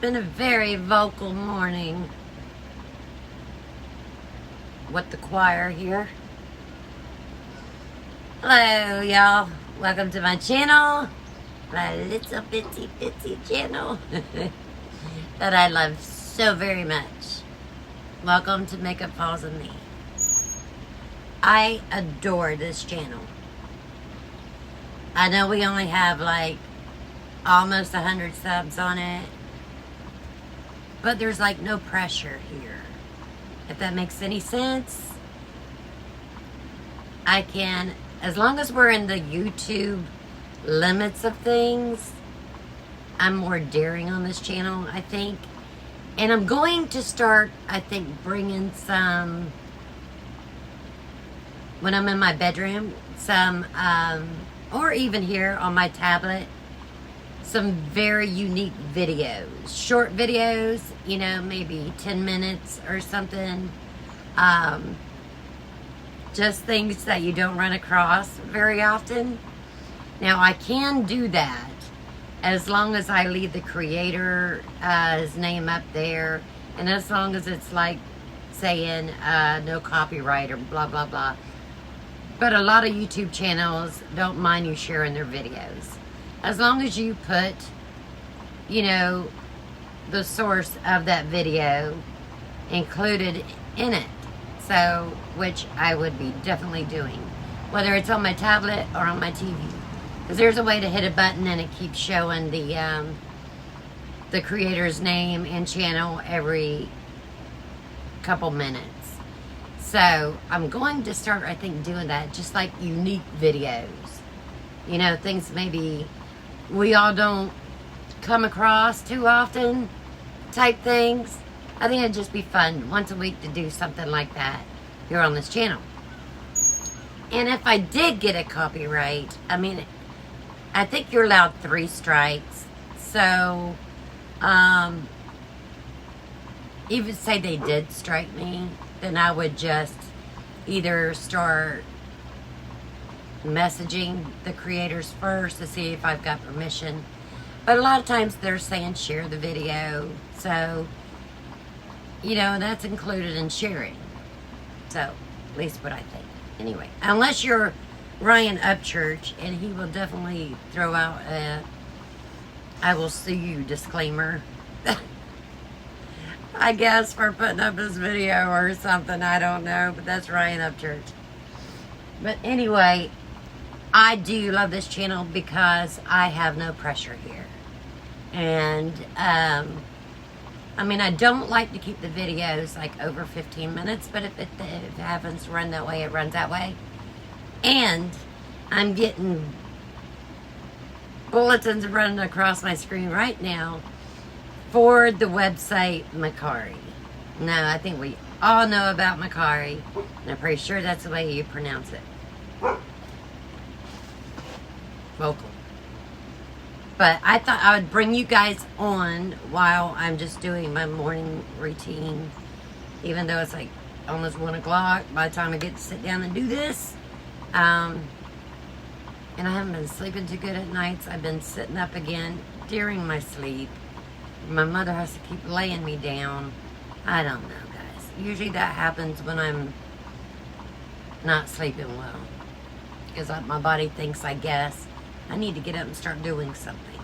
been a very vocal morning with the choir here. Hello, y'all. Welcome to my channel. My little bitsy channel that I love so very much. Welcome to Makeup Paws&Me. I adore this channel. I know we only have like almost 100 subs on it, but there's like no pressure here. If that makes any sense, I can, as long as we're in the YouTube limits of things, I'm more daring on this channel, I think. And I'm going to start, I think, bringing some, when I'm in my bedroom, some, or even here on my tablet, some very unique videos, short videos, you know, maybe 10 minutes or something. Just things that you don't run across very often. Now, I can do that as long as I leave the creator's name up there, and as long as it's like saying no copyright or blah, blah, blah. But a lot of YouTube channels don't mind you sharing their videos. As long as you put, you know, the source of that video included in it. So, which I would be definitely doing. Whether it's on my tablet or on my TV. Because there's a way to hit a button and it keeps showing the creator's name and channel every couple minutes. So, I'm going to start, I think, doing that. Just like unique videos. You know, things maybe we all don't come across too often type things. I think it'd just be fun once a week to do something like that here on this channel. And if I did get a copyright, I mean, I think you're allowed 3 strikes. So, even say they did strike me, then I would just either start messaging the creators first to see if I've got permission. But a lot of times they're saying share the video. So, you know, that's included in sharing. So, at least what I think. Anyway, unless you're Ryan Upchurch, and he will definitely throw out a I will sue you disclaimer. I guess for putting up this video or something, I don't know, but that's Ryan Upchurch. But anyway, I do love this channel because I have no pressure here. And, I mean, I don't like to keep the videos like over 15 minutes, but if it happens to run that way, it runs that way. And I'm getting bulletins running across my screen right now for the website Macari. Now, I think we all know about Macari, and I'm pretty sure that's the way you pronounce it. Vocal. But I thought I would bring you guys on while I'm just doing my morning routine. Even though it's like almost 1 o'clock by the time I get to sit down and do this. And I haven't been sleeping too good at nights. I've been sitting up again during my sleep. My mother has to keep laying me down. I don't know, guys. Usually that happens when I'm not sleeping well. Because my body thinks, I guess, I need to get up and start doing something.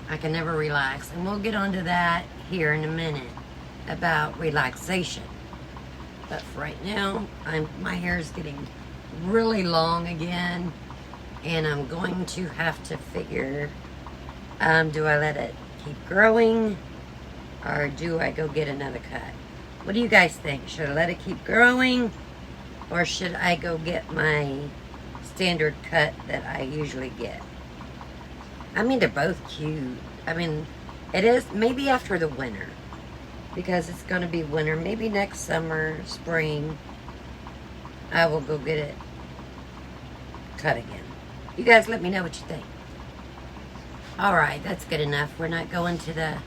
I can never relax. And we'll get onto that here in a minute about relaxation. But for right now, my hair is getting really long again. And I'm going to have to figure, do I let it keep growing? Or do I go get another cut? What do you guys think? Should I let it keep growing? Or should I go get my standard cut that I usually get? I mean, they're both cute. I mean, it is maybe after the winter. Because it's going to be winter. Maybe next summer, spring, I will go get it cut again. You guys let me know what you think. Alright, that's good enough. We're not going to the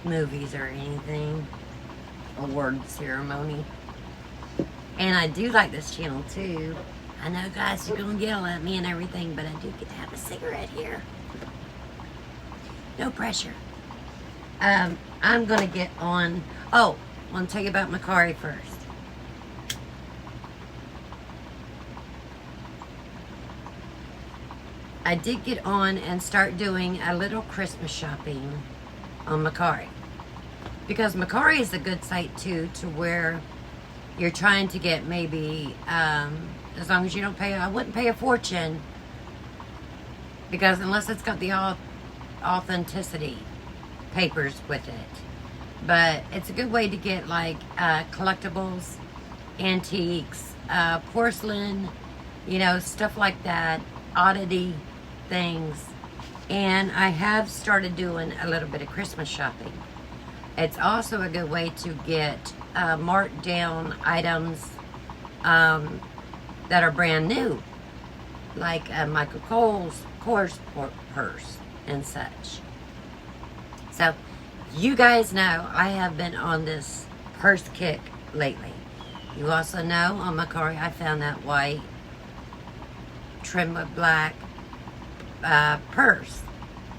movies or anything. Award ceremony. And I do like this channel too. I know, guys, you're going to yell at me and everything, but I do get to have a cigarette here. No pressure. I'm going to get on... Oh, I want to tell you about Macari first. I did get on and start doing a little Christmas shopping on Macari. Because Macari is a good site, too, to where you're trying to get maybe, as long as you don't pay... I wouldn't pay a fortune. Because unless it's got the authenticity papers with it. But it's a good way to get like collectibles, antiques, porcelain, you know, stuff like that, oddity things. And I have started doing a little bit of Christmas shopping. It's also a good way to get marked down items that are brand new, like Michael Kors purse and such. So, you guys know I have been on this purse kick lately. You also know on Macari I found that white trim with black purse.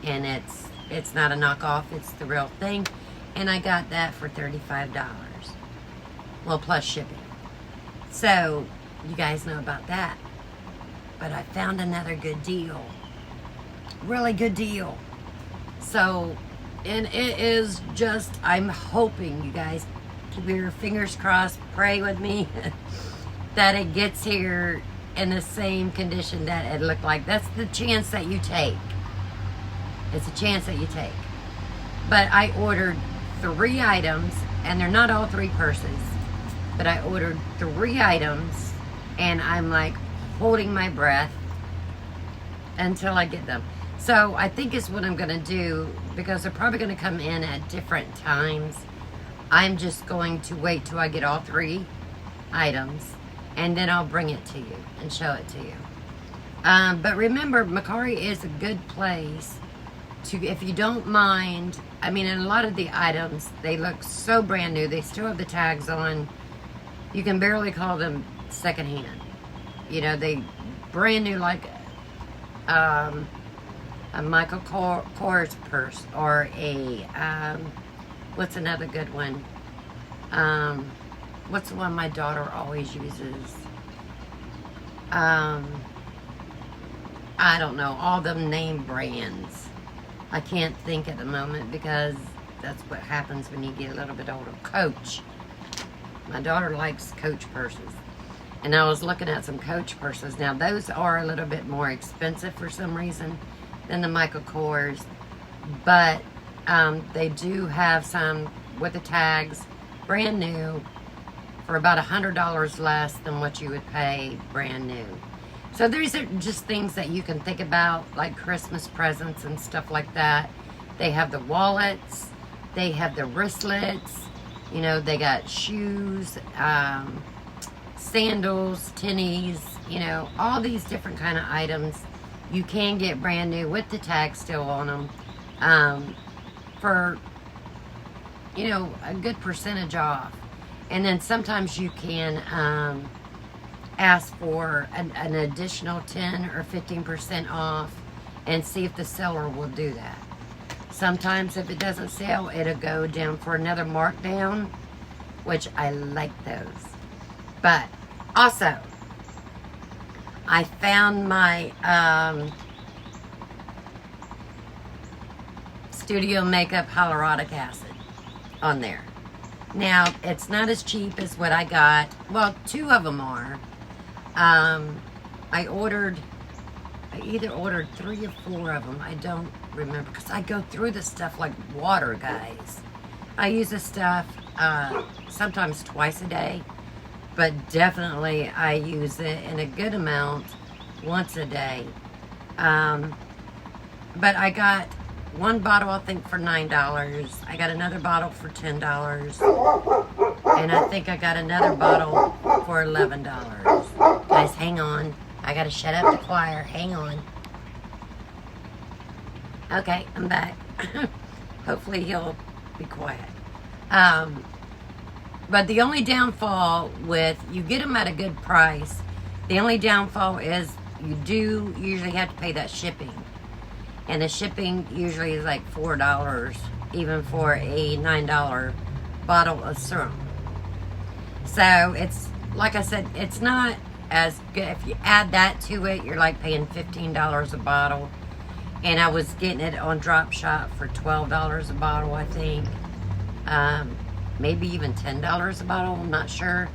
And it's not a knockoff, it's the real thing. And I got that for $35. Well, plus shipping. So, you guys know about that. But I found another good deal. Really good deal. So... And it is just, I'm hoping, you guys, keep your fingers crossed, pray with me, that it gets here in the same condition that it looked like. That's the chance that you take. It's a chance that you take. But I ordered 3 items, and they're not all 3 purses, but I ordered 3 items, and I'm like holding my breath until I get them. So I think is what I'm going to do, because they're probably going to come in at different times. I'm just going to wait till I get all 3 items, and then I'll bring it to you and show it to you. But remember, Macari is a good place to, if you don't mind, I mean, in a lot of the items, they look so brand new. They still have the tags on. You can barely call them secondhand. You know, they brand new, like... a Michael Kors purse, or a, what's another good one? What's the one my daughter always uses? I don't know, all them name brands. I can't think at the moment, because that's what happens when you get a little bit older. Coach. My daughter likes Coach purses. And I was looking at some Coach purses. Now, those are a little bit more expensive for some reason than the Michael Kors, but they do have some with the tags, brand new, for about $100 less than what you would pay brand new. So these are just things that you can think about, like Christmas presents and stuff like that. They have the wallets, they have the wristlets, you know, they got shoes, sandals, tinnies, you know, all these different kind of items you can get brand new with the tag still on them for, you know, a good percentage off. And then sometimes you can ask for an additional 10 or 15% off and see if the seller will do that. Sometimes if it doesn't sell, it'll go down for another markdown, which I like those. But also, I found my Studio Makeup Hyaluronic Acid on there. Now, it's not as cheap as what I got. Well, 2 of them are. I either ordered 3 or 4 of them. I don't remember, because I go through this stuff like water, guys. I use this stuff sometimes twice a day. But definitely I use it in a good amount once a day. But I got 1 bottle, I think, for $9. I got another bottle for $10. And I think I got another bottle for $11. Guys, hang on. I gotta shut up the choir. Hang on. Okay, I'm back. Hopefully he'll be quiet. But the only downfall with, you get them at a good price. The only downfall is you do usually have to pay that shipping. And the shipping usually is like $4, even for a $9 bottle of serum. So it's, like I said, it's not as good. If you add that to it, you're like paying $15 a bottle. And I was getting it on Drop Shop for $12 a bottle, I think. Maybe even $10 a bottle, I'm not sure.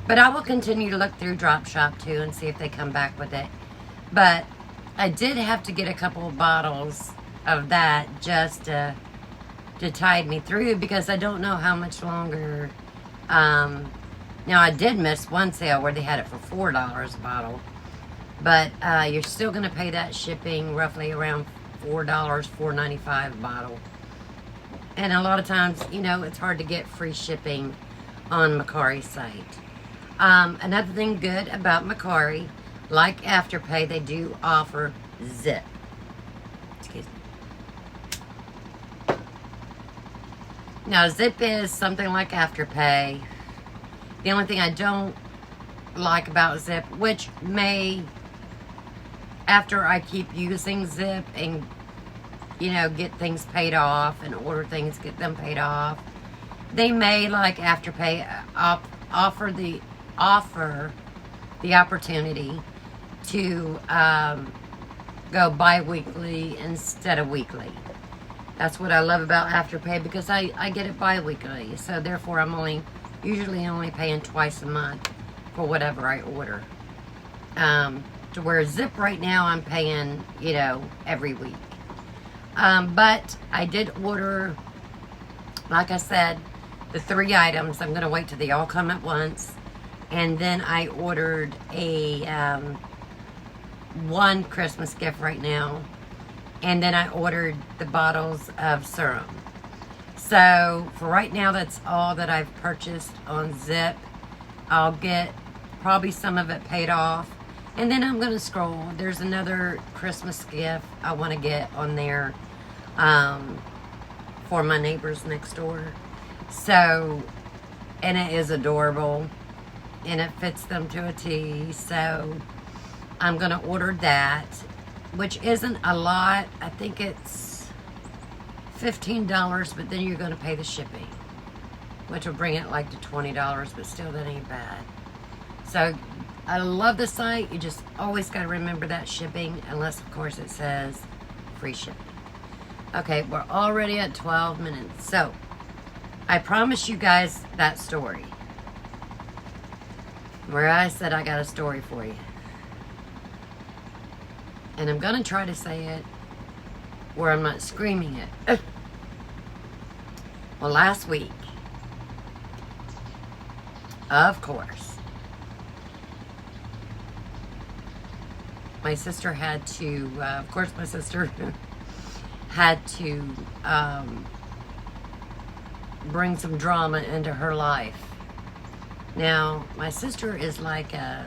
But I will continue to look through Drop Shop too and see if they come back with it. But I did have to get a couple of bottles of that just to tide me through, because I don't know how much longer. Now, I did miss one sale where they had it for $4 a bottle. But you're still going to pay that shipping roughly around $4, $4.95 a bottle. And a lot of times, you know, it's hard to get free shipping on Macari's site. Another thing good about Macari, like Afterpay, they do offer Zip. Excuse me. Now, Zip is something like Afterpay. The only thing I don't like about Zip, which may, after I keep using Zip and, you know, get things paid off and order things, get them paid off, they may, like Afterpay, offer the opportunity to go bi-weekly instead of weekly. That's what I love about Afterpay, because I get it bi-weekly, so therefore I'm usually only paying twice a month for whatever I order. To where Zip right now I'm paying, you know, every week. But I did order, like I said, the 3 items. I'm going to wait till they all come at once. And then I ordered a one Christmas gift right now. And then I ordered the bottles of serum. So for right now, that's all that I've purchased on Zip. I'll get probably some of it paid off. And then I'm going to scroll. There's another Christmas gift I want to get on there for my neighbors next door. So, and it is adorable. And it fits them to a T. So, I'm going to order that, which isn't a lot. I think it's $15, but then you're going to pay the shipping, which will bring it like to $20, but still that ain't bad. So, I love the site. You just always got to remember that shipping, unless, of course, it says free shipping. Okay, we're already at 12 minutes. So, I promised you guys that story, where I said I got a story for you. And I'm going to try to say it where I'm not screaming it. Well, last week, of course, my sister had to, of course my sister had to bring some drama into her life. Now, my sister is like I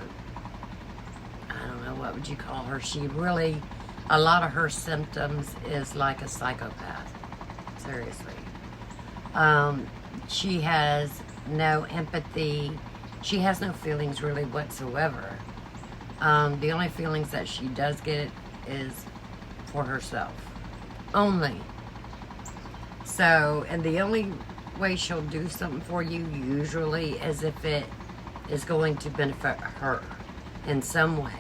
don't know, what would you call her? She really, a lot of her symptoms is like a psychopath. Seriously. She has no empathy. She has no feelings really whatsoever. The only feelings that she does get is for herself. Only. So, and the only way she'll do something for you usually is if it is going to benefit her in some way.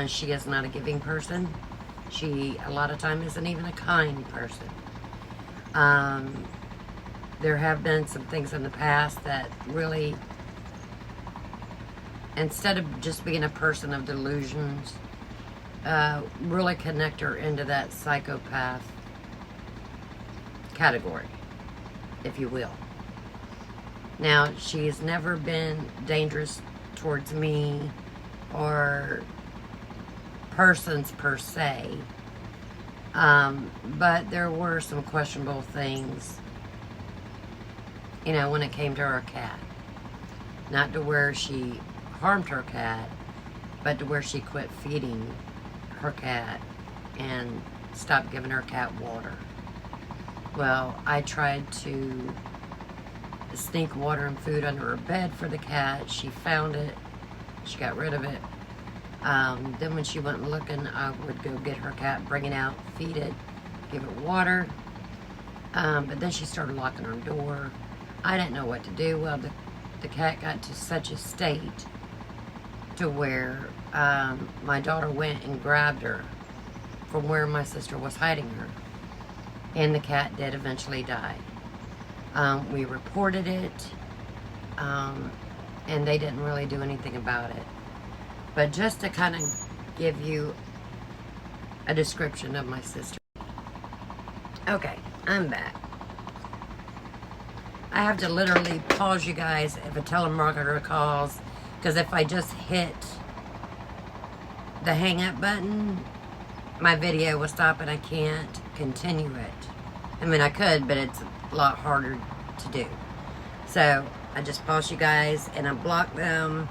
She is not a giving person. She, a lot of time, isn't even a kind person. There have been some things in the past that really, instead of just being a person of delusions, really connect her into that psychopath category, if you will. Now, she has never been dangerous towards me or persons per se, but there were some questionable things, you know, when it came to her cat. Not to where she harmed her cat, but to where she quit feeding her cat and stopped giving her cat water. Well, I tried to sneak water and food under her bed for the cat. She found it. She got rid of it. Then when she wasn't looking, I would go get her cat, bring it out, feed it, give it water. But then she started locking her door. I didn't know what to do. Well, the cat got to such a state to where my daughter went and grabbed her from where my sister was hiding her. And the cat did eventually die. We reported it, and they didn't really do anything about it. But just to kind of give you a description of my sister. Okay, I'm back. I have to literally pause you guys if a telemarketer calls, because if I just hit the hang up button, my video will stop and I can't continue it. I mean, I could, but it's a lot harder to do. So I just pause you guys and I block them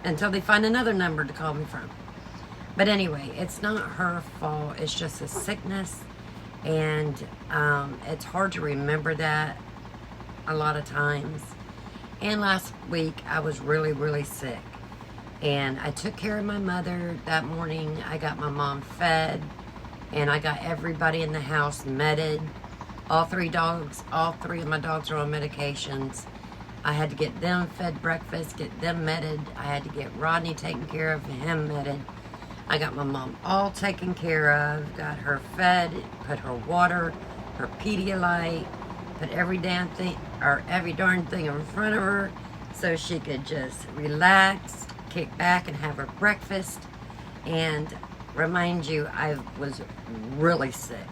until they find another number to call me from. But anyway, it's not her fault. It's just a sickness, and it's hard to remember that a lot of times. And last week I was really, really sick, and I took care of my mother that morning. I got my mom fed, and I got everybody in the house meted. All three of my dogs are on medications. I had to get them fed breakfast, get them meted. I had to get Rodney taken care of, him meted. I got my mom all taken care of, got her fed, put her water, her Pedialyte, put every darn thing in front of her so she could just relax, kick back and have her breakfast. And remind you, I was really sick.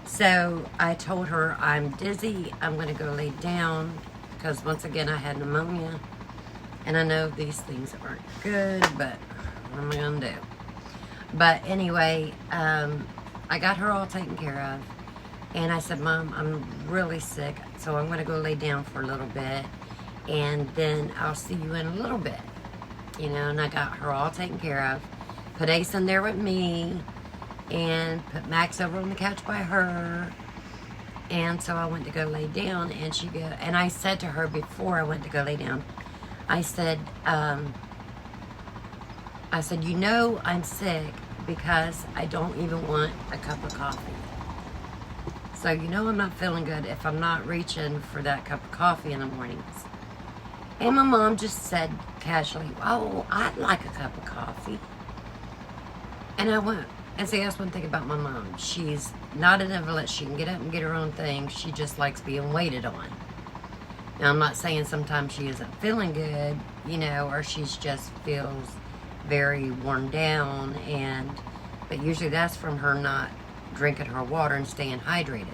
So I told her, I'm dizzy, I'm gonna go lay down, because once again I had pneumonia. And I know these things aren't good, but what am I gonna do? But anyway, I got her all taken care of. And I said, Mom, I'm really sick, so I'm gonna go lay down for a little bit, and then I'll see you in a little bit. You know, and I got her all taken care of. Put Ace in there with me, and put Max over on the couch by her. And so I went to go lay down, and I said to her before I went to go lay down, I said, you know I'm sick because I don't even want a cup of coffee. So you know I'm not feeling good if I'm not reaching for that cup of coffee in the mornings. And my mom just said casually, oh, I'd like a cup of coffee. And I went, and see, that's one thing about my mom. She's not an invalid. She can get up and get her own thing. She just likes being waited on. Now, I'm not saying sometimes she isn't feeling good, you know, or she's just feels very worn down, but usually that's from her not drinking her water and staying hydrated.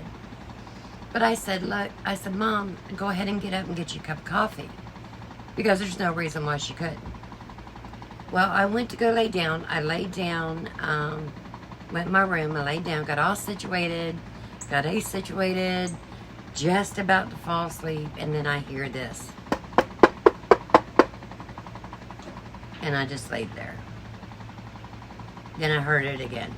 But I said, look, Mom, go ahead and get up and get you a cup of coffee, because there's no reason why she couldn't. Well, I went to go lay down. I laid down, went in my room, I laid down, got all situated, got Ace situated, just about to fall asleep, and then I hear this. And I just laid there. Then I heard it again.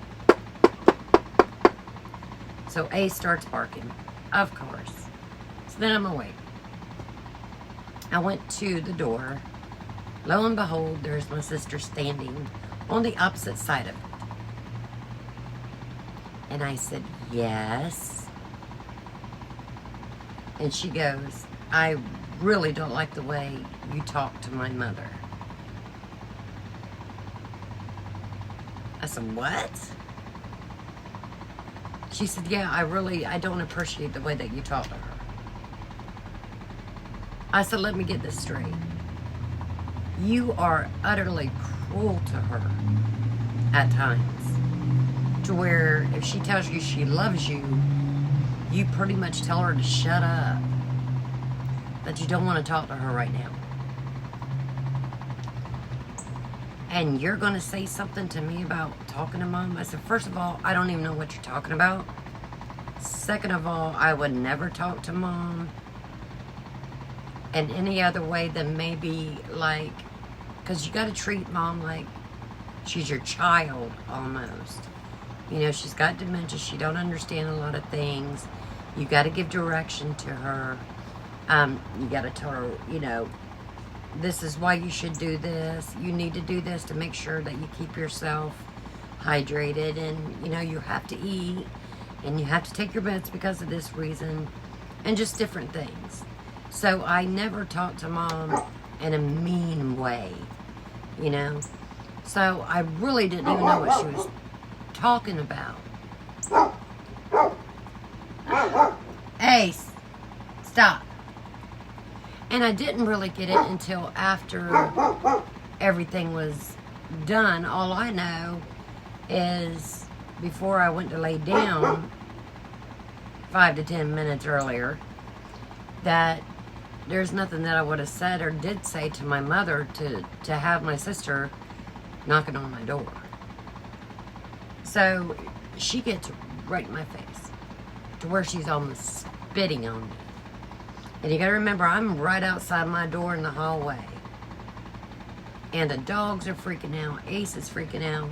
So Ace starts barking, of course. So then I'm awake. I went to the door. Lo and behold, there's my sister standing on the opposite side of it. And I said, yes. And she goes, I really don't like the way you talk to my mother. I said, what? She said, yeah, I don't appreciate the way that you talk to her. I said, let me get this straight. You are utterly cruel to her at times. To where if she tells you she loves you, you pretty much tell her to shut up. That you don't want to talk to her right now. And you're going to say something to me about talking to Mom? I said, first of all, I don't even know what you're talking about. Second of all, I would never talk to Mom in any other way than maybe like, because you got to treat Mom like she's your child almost. You know, she's got dementia. She don't understand a lot of things. You got to give direction to her. You got to tell her, you know, this is why you should do this. You need to do this to make sure that you keep yourself hydrated, and you have to eat, and you have to take your meds because of this reason, and just different things. So I never talked to Mom in a mean way, So I really didn't even know what she was talking about. Ace, stop. And I didn't really get it until after everything was done. All I know is before I went to lay down 5 to 10 minutes earlier, that there's nothing that I would have said or did say to my mother to have my sister knocking on my door. So she gets right in my face to where she's almost spitting on me. And you gotta remember, I'm right outside my door in the hallway. And the dogs are freaking out. Ace is freaking out.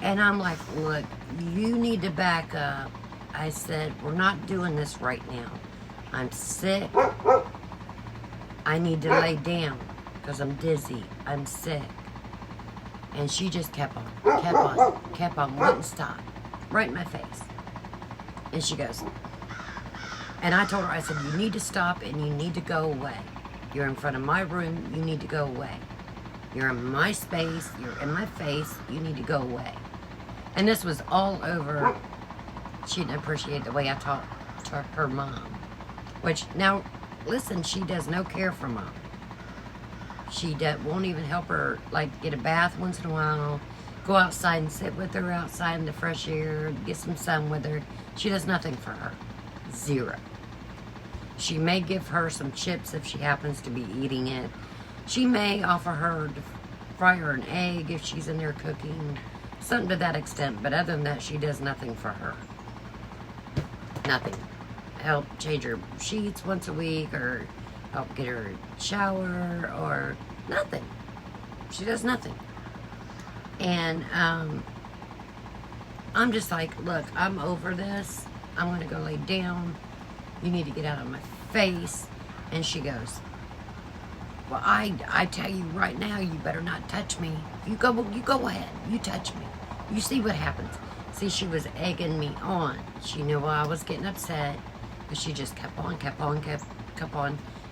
And I'm like, look, you need to back up. I said, we're not doing this right now. I'm sick. I need to lay down because I'm dizzy. I'm sick. And she just kept on, wouldn't stop. Right in my face. And she goes, and I told her, I said, you need to stop and you need to go away. You're in front of my room, you need to go away. You're in my space, you're in my face, you need to go away. And this was all over. She didn't appreciate the way I talked to her mom. Which, now, listen, she does no care for Mom. She won't even help her, like, get a bath once in a while, go outside and sit with her outside in the fresh air, get some sun with her. She does nothing for her. Zero. She may give her some chips if she happens to be eating it. She may offer her to fry her an egg if she's in there cooking. Something to that extent. But other than that, she does nothing for her. Nothing. Help change her sheets once a week, or help get her a shower, or nothing. She does nothing. And I'm just like, look, I'm over this. I'm going to go lay down. You need to get out of my face. And she goes, well, I tell you right now, you better not touch me. You go ahead. You touch me. You see what happens. See, she was egging me on. She knew I was getting upset, but she just kept on.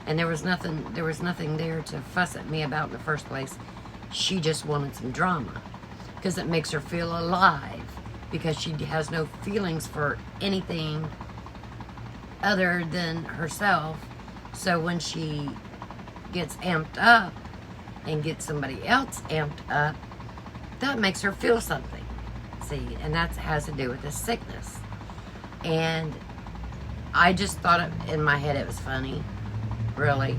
And there was nothing there to fuss at me about in the first place. She just wanted some drama because it makes her feel alive, because she has no feelings for anything other than herself. So when she gets amped up and gets somebody else amped up, that makes her feel something. See, and that has to do with the sickness. And I just thought in my head it was funny, really.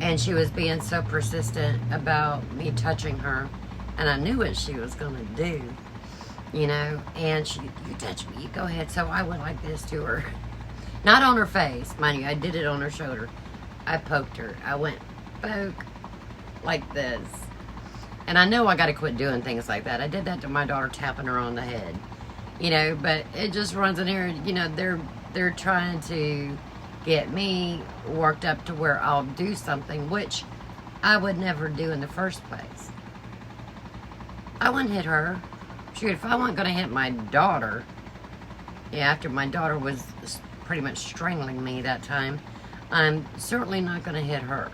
And she was being so persistent about me touching her, and I knew what she was going to do, and she, you touch me, you go ahead. So I went like this to her. Not on her face, mind you, I did it on her shoulder. I poked her. I went poke like this. And I know I got to quit doing things like that. I did that to my daughter, tapping her on the head. But it just runs in here. They're trying to get me worked up to where I'll do something which I would never do in the first place. I wouldn't hit her. Shoot, if I wasn't going to hit my daughter, after my daughter was pretty much strangling me that time, I'm certainly not going to hit her.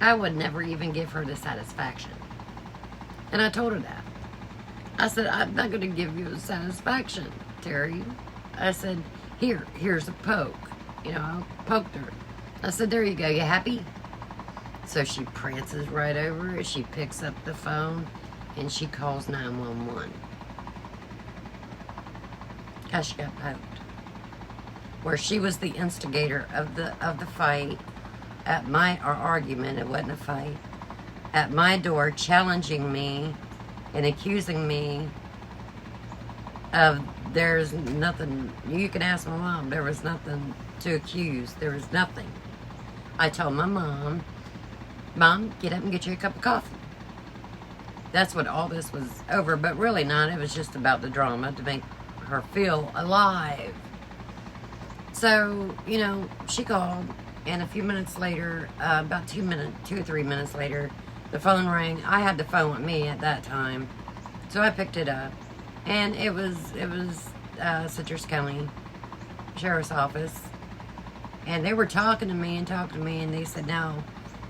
I would never even give her the satisfaction. And I told her that. I said, I'm not going to give you the satisfaction, Terry. I said, here's a poke. I poked her. I said, there you go, you happy? So she prances right over it. She picks up the phone and she calls 911. Because she got poked. Where she was the instigator of the fight at our argument. It wasn't a fight. At my door, challenging me and accusing me of, there's nothing, you can ask my mom, there was nothing to accuse. There was nothing. I told my mom, get up and get you a cup of coffee. That's what all this was over, but really not. It was just about the drama to make her feel alive. So, she called And a few minutes later, about 2 or 3 minutes later, the phone rang. I had the phone with me at that time, so I picked it up, and it was Citrus County Sheriff's Office, and they were talking to me, and they said, "Now,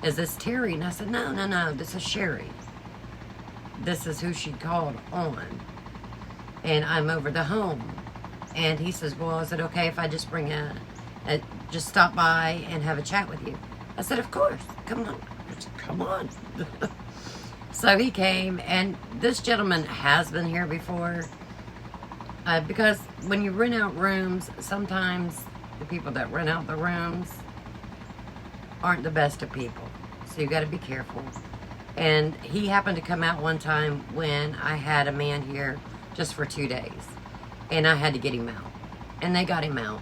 is this Terry?" And I said, "No, this is Sherry. This is who she called on, and I'm over the home." And he says, "Well, is it okay if I just bring just stop by and have a chat with you?" I said, "Of course, come on." So he came, and this gentleman has been here before, because when you rent out rooms, sometimes the people that rent out the rooms aren't the best of people, so you got to be careful. And he happened to come out one time when I had a man here just for 2 days, and I had to get him out, and they got him out.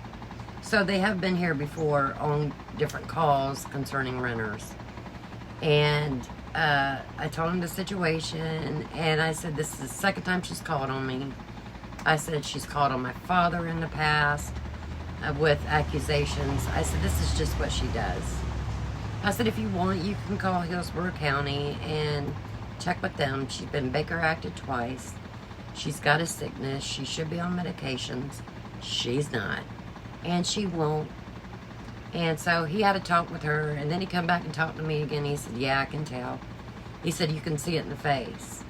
So they have been here before on different calls concerning renters. And I told him the situation, and I said, "This is the second time she's called on me." I said, "She's called on my father in the past with accusations." I said, "This is just what she does." I said, "If you want, you can call Hillsborough County and check with them. She's been Baker acted twice. She's got a sickness. She should be on medications. She's not. And she won't." And so he had a talk with her, and then he come back and talked to me again. He said, "Yeah, I can tell." He said, "You can see it in the face."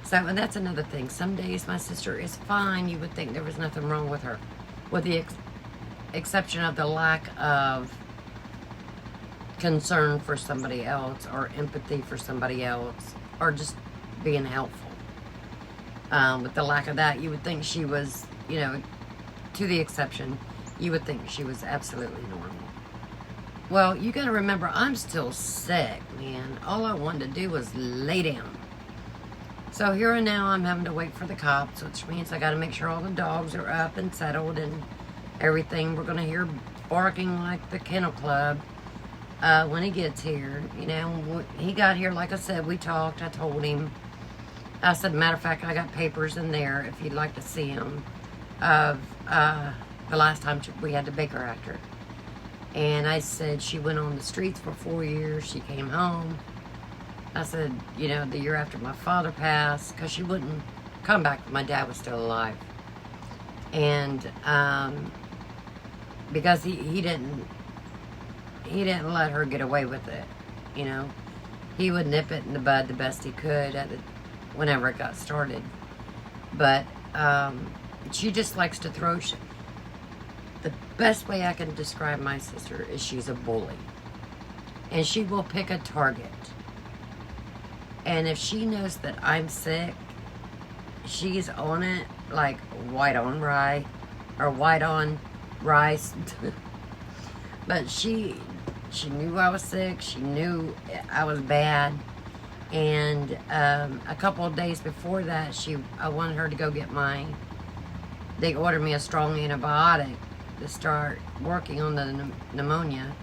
So, and that's another thing. Some days my sister is fine. You would think there was nothing wrong with her, with the exception of the lack of concern for somebody else, or empathy for somebody else, or just being helpful. With the lack of that, you would think she was, to the exception, you would think she was absolutely normal. Well, you gotta remember, I'm still sick, man. All I wanted to do was lay down. So here and now, I'm having to wait for the cops, which means I gotta make sure all the dogs are up and settled and everything. We're gonna hear barking like the kennel club when he gets here. He got here, like I said, we talked. I told him. I said, matter of fact, I got papers in there if you'd like to see them of the last time we had the Baker Act her. And I said, she went on the streets for 4 years. She came home. I said, the year after my father passed, because she wouldn't come back when my dad was still alive. And because he didn't let her get away with it, He would nip it in the bud the best he could whenever it got started. But she just likes to throw shit. The best way I can describe my sister is she's a bully. And she will pick a target. And if she knows that I'm sick, she's on it like white on rye, or white on rice. But she knew I was sick. She knew I was bad. And a couple of days before that, I wanted her to go get they ordered me a strong antibiotic to start working on the pneumonia.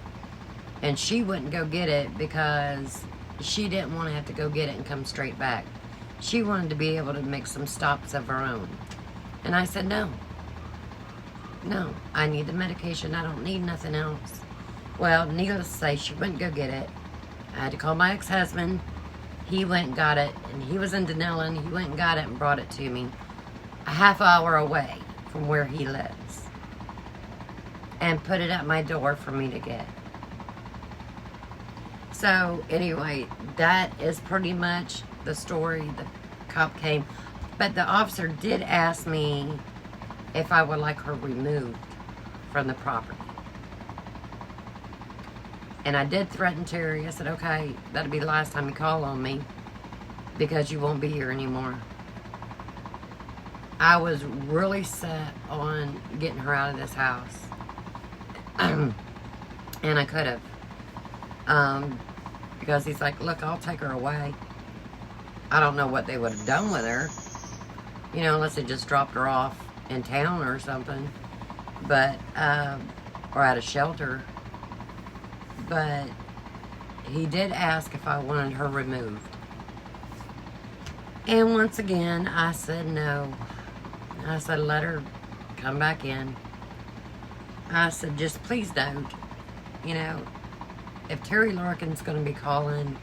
And she wouldn't go get it because she didn't want to have to go get it and come straight back. She wanted to be able to make some stops of her own. And I said, no, I need the medication. I don't need nothing else. Well, needless to say, she wouldn't go get it. I had to call my ex-husband. He went and got it, and he was in Denellen. He went and got it and brought it to me a half hour away from where he lives, and put it at my door for me to get. So anyway, that is pretty much the story. The cop came, but the officer did ask me if I would like her removed from the property. And I did threaten Terry. I said, okay, that'll be the last time you call on me, because you won't be here anymore. I was really set on getting her out of this house. And I could have. Because he's like, look, I'll take her away. I don't know what they would have done with her. Unless they just dropped her off in town or something. But, or at a shelter. But he did ask if I wanted her removed. And once again, I said no. I said, let her come back in. I said, just please don't. you know, if Terry Larkin's going to be calling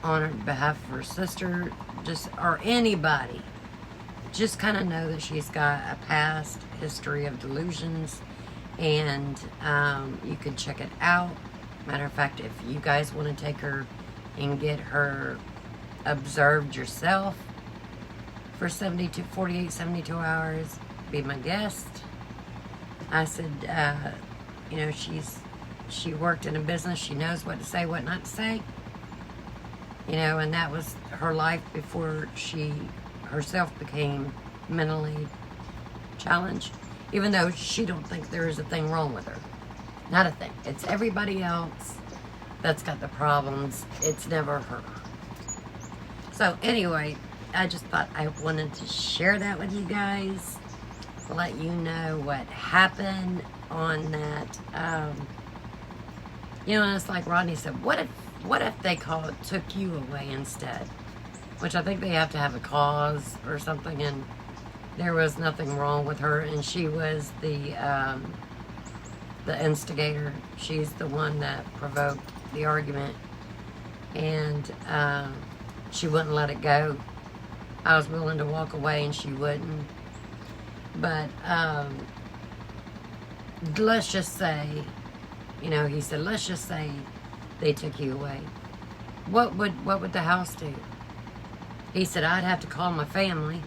on behalf of her sister, just, or anybody, just kind of know that she's got a past history of delusions, and you can check it out. Matter of fact, if you guys want to take her and get her observed yourself for 48, 72 hours, be my guest. I said, you know, she worked in a business. She knows what to say, what not to say. You know, and that was her life before she herself became mentally challenged. Even though she don't think there is a thing wrong with her. Not a thing. It's everybody else that's got the problems. It's never her. So anyway, I just thought I wanted to share that with you guys. Let you know what happened on that. You know, and it's like Rodney said, what if they took you away instead? Which I think they have to have a cause or something, and there was nothing wrong with her, and she was the instigator. She's the one that provoked the argument, and she wouldn't let it go. I was willing to walk away, and she wouldn't. But let's just say, you know, he said, let's just say they took you away. What would the house do? He said, I'd have to call my family.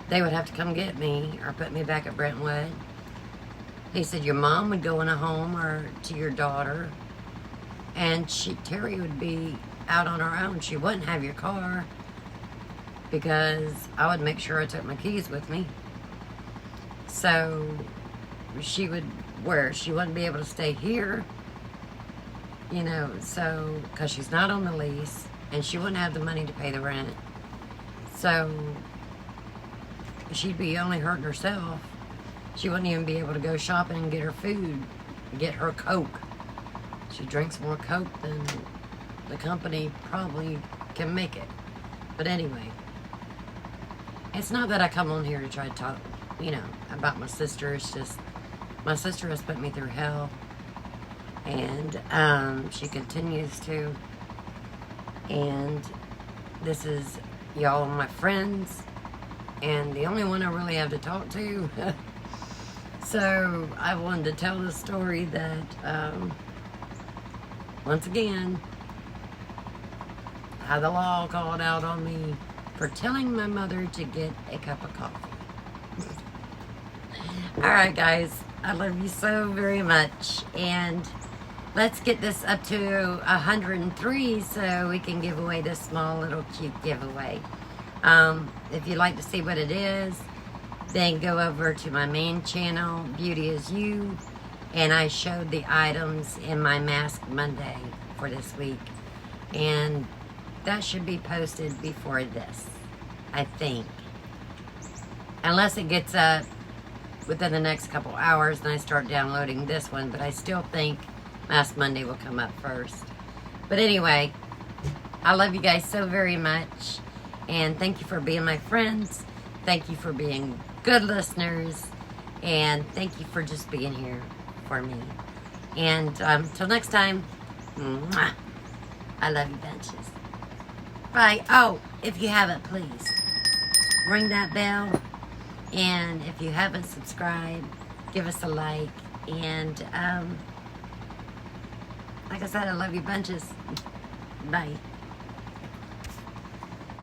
They would have to come get me or put me back at Brentwood. He said, your mom would go in a home or to your daughter, and Terry would be out on her own. She wouldn't have your car, because I would make sure I took my keys with me. So she wouldn't be able to stay here, you know, so, because she's not on the lease, and she wouldn't have the money to pay the rent. So she'd be only hurting herself. She wouldn't even be able to go shopping and get her food, get her Coke. She drinks more Coke than the company probably can make it. But anyway, it's not that I come on here to try to talk, you know, about my sister. It's just, my sister has put me through hell, and she continues to, and this is y'all my friends, and the only one I really have to talk to. So I wanted to tell the story that, once again, how the law called out on me for telling my mother to get a cup of coffee. Alright guys, I love you so very much, and let's get this up to 103 so we can give away this small little cute giveaway. If you'd like to see what it is, then go over to my main channel, Beauty Is You, and I showed the items in my Mask Monday for this week, and that should be posted before this, I think. Unless it gets up within the next couple hours and I start downloading this one, but I still think Mask Monday will come up first. But anyway, I love you guys so very much, and thank you for being my friends. Thank you for being good listeners, and thank you for just being here for me. And till next time, mwah, I love you bunches. Bye. Oh, if you haven't, please ring that bell, and if you haven't subscribed, give us a like, and like I said, I love you bunches. Bye.